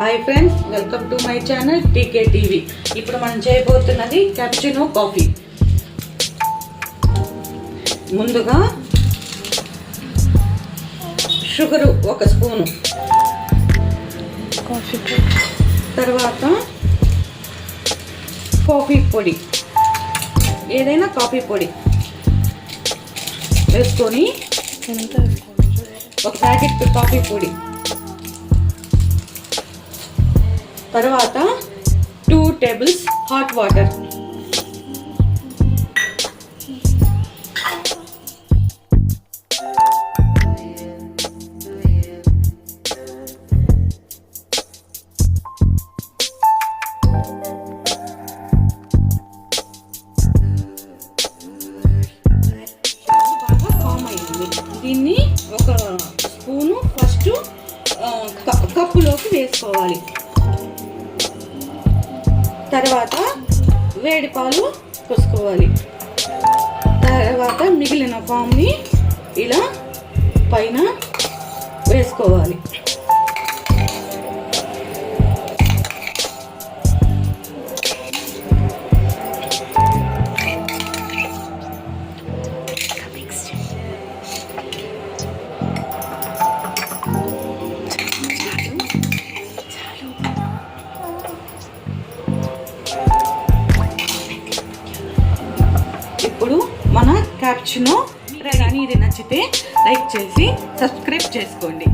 Hi friends, welcome to my channel TK TV. ఇప్పుడు మనం చేయబోతున్నది cappuccino coffee. ముందుగా sugar 1 spoon, తర్వాత కాఫీ పొడి, ఏదైనా కాఫీ పొడి వేసుకొని, ఒక ప్యాకెట్ కాఫీ పొడి, తర్వాత 2 టేబుల్స్ హాట్ వాటర్, బాగా ఫామ్ అయింది. దీన్ని ఒక స్పూను ఫస్ట్ కప్పులోకి వేసుకోవాలి. తర్వాత వేడి పాలు పోసుకోవాలి. తర్వాత మిగిలిన ఫామ్ని ఇలా పైన వేసుకోవాలి. ఇప్పుడు మన క్యాపుచినో రెడీ. ఇది నచ్చితే లైక్ చేసి సబ్స్క్రైబ్ చేసుకోండి.